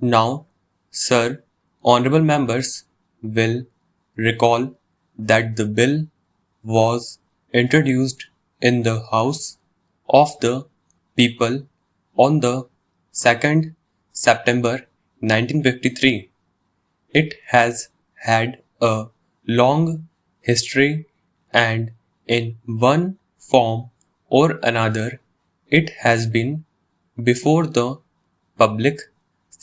Now, Sir, Honorable Members will recall that the bill was introduced in the House of the People on the 2nd September 1953. It has had a long history and in one form or another it has been before the public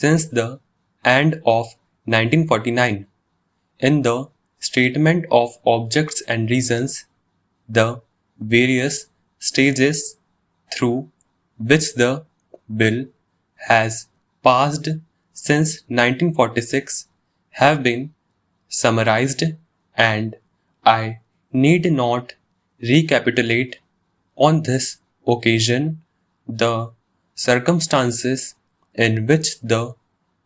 since the end of 1949. In the Statement of Objects and Reasons, the various stages through which the bill has passed since 1946 have been summarized, and I need not recapitulate on this occasion the circumstances in which the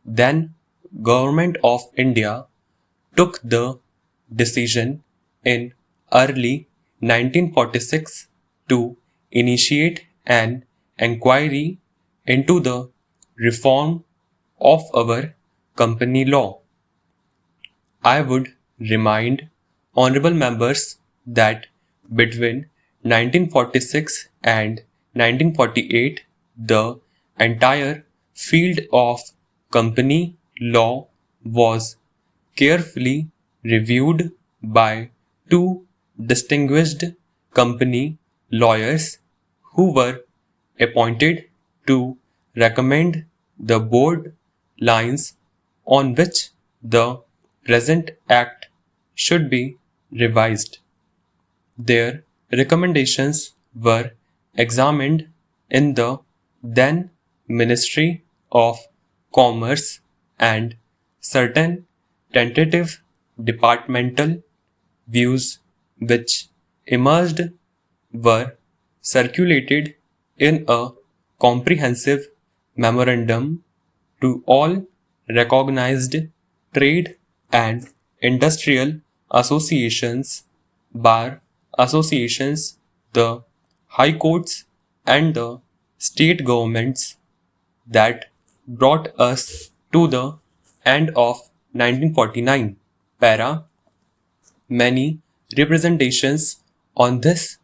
then Government of India took the decision in early 1946 to initiate an inquiry into the reform of our company law. I would remind honorable members that between 1946 and 1948, the entire field of company law was carefully reviewed by two distinguished company lawyers who were appointed to recommend the board lines on which the present act should be revised. Their recommendations were examined in the then Ministry of Commerce, and certain tentative departmental views which emerged were circulated in a comprehensive memorandum to all recognized trade and industrial associations, bar associations, the high courts, and the state governments. That brought us to the end of 1949. Para. Many representations on this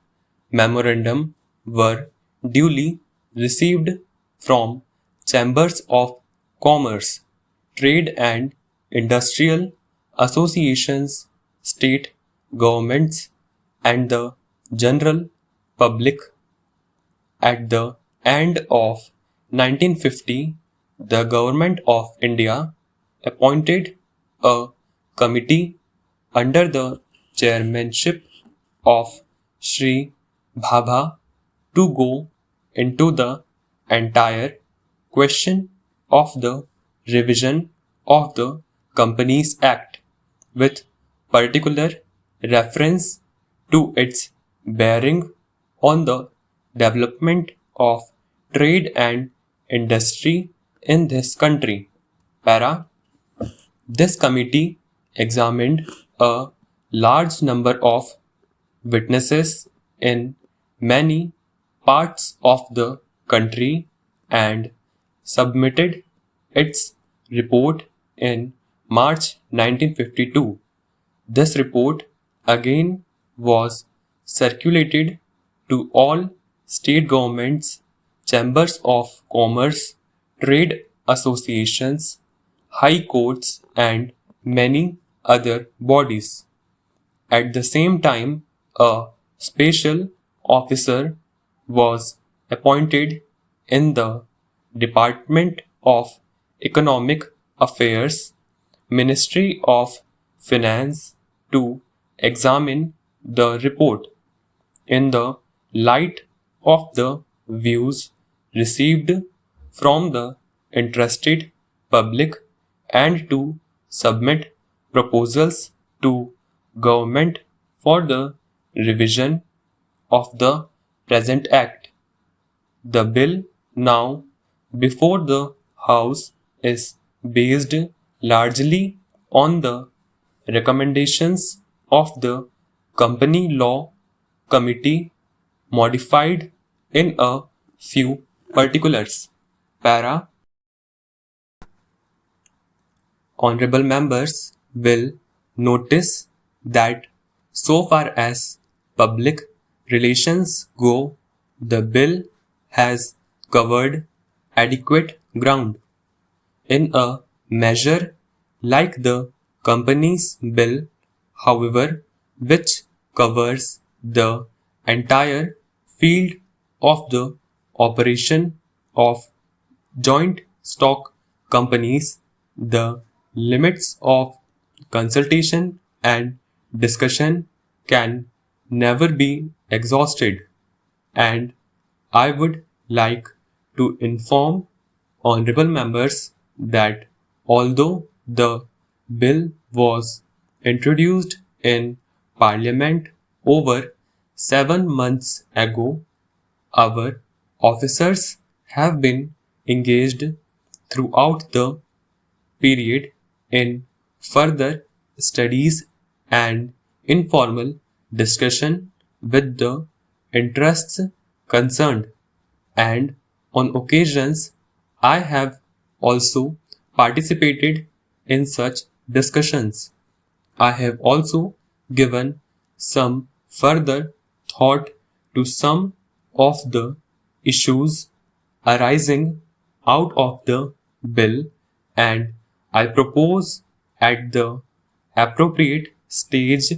memorandum were duly received from chambers of commerce, trade and industrial associations, state governments, and the general public. At the end of 1950, the Government of India appointed a committee under the chairmanship of Sri Bhabha to go into the entire question of the revision of the Companies Act, with particular reference to its bearing on the development of trade and industry in this country. Para. This committee examined a large number of witnesses in many parts of the country and submitted its report in March 1952. This report again was circulated to all state governments, chambers of commerce, trade associations, high courts, and many other bodies. At the same time, a special officer was appointed in the Department of Economic Affairs, Ministry of Finance, to examine the report in the light of the views received from the interested public and to submit proposals to government for the revision of the present act. The bill now before the House is based largely on the recommendations of the Company Law Committee, modified in a few particulars. Para. honorable members will notice that so far as public relations go, the bill has covered adequate ground. In a measure like the Companies Bill, however, which covers the entire field of the operation of joint stock companies, the limits of consultation and discussion can never be exhausted, and I would like to inform honorable members that although the bill was introduced in Parliament over 7 months ago, our officers have been engaged throughout the period in further studies and informal discussion with the interests concerned, and on occasions I have also participated in such discussions. I have also given some further thought to some of the issues arising out of the bill, and I propose at the appropriate stage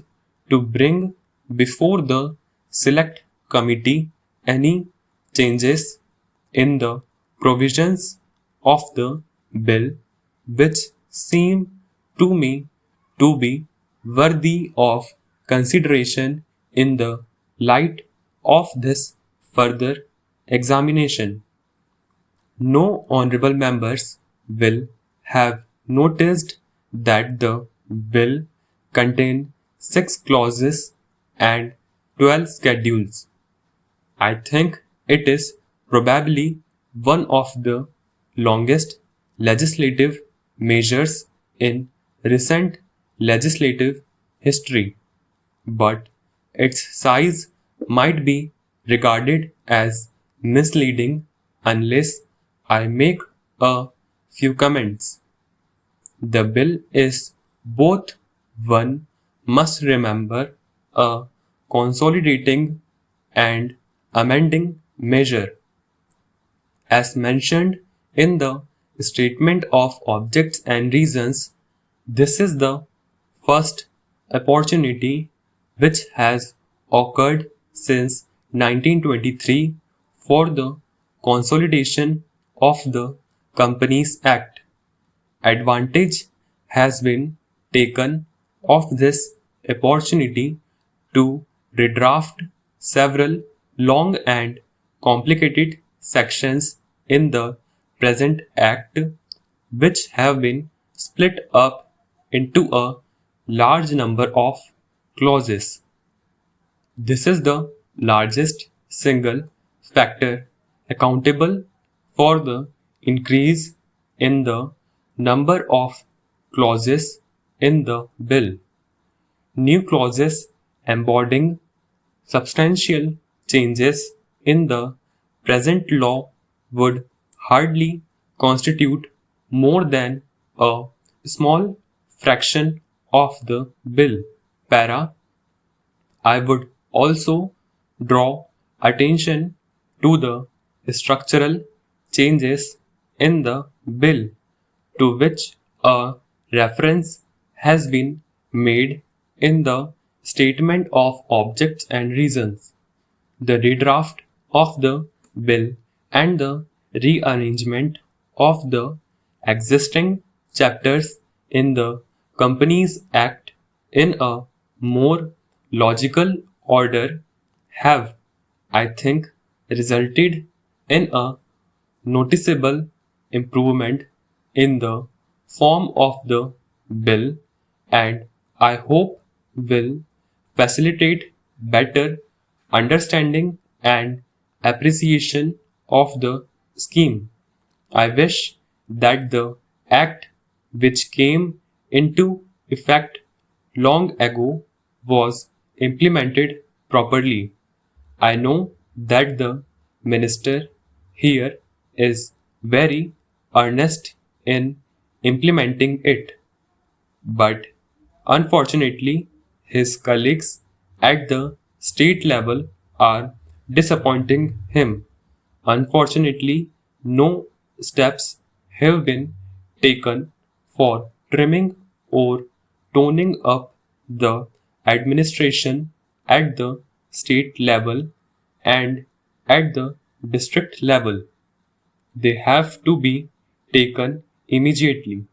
to bring before the select committee any changes in the provisions of the bill which seem to me to be worthy of consideration in the light of this further examination. No honorable members will have noticed that the bill contains 6 clauses and 12 schedules. I think it is probably one of the longest legislative measures in recent legislative history, but its size might be regarded as misleading unless I make a few comments. The bill is both, one must remember, a consolidating and amending measure. As mentioned in the statement of objects and reasons, this is the first opportunity which has occurred since 1923 for the consolidation of the Companies Act. Advantage has been taken of this opportunity to redraft several long and complicated sections in the present Act, which have been split up into a large number of clauses. This is the largest single factor accountable for the increase in the number of clauses in the bill. New clauses embodying substantial changes in the present law would hardly constitute more than a small fraction of the bill. Para, I would also draw attention to the structural changes in the bill to which a reference has been made in the statement of objects and reasons. The redraft of the bill and the rearrangement of the existing chapters in the Companies Act in a more logical order have, I think, resulted in a noticeable improvement in the form of the bill, and I hope will facilitate better understanding and appreciation of the scheme. I wish that the act which came into effect long ago was implemented properly. I know that the minister here is very earnest in implementing it. But unfortunately, his colleagues at the state level are disappointing him. Unfortunately, no steps have been taken for trimming or toning up the administration at the state level and at the district level. They have to be taken immediately.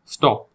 Stop.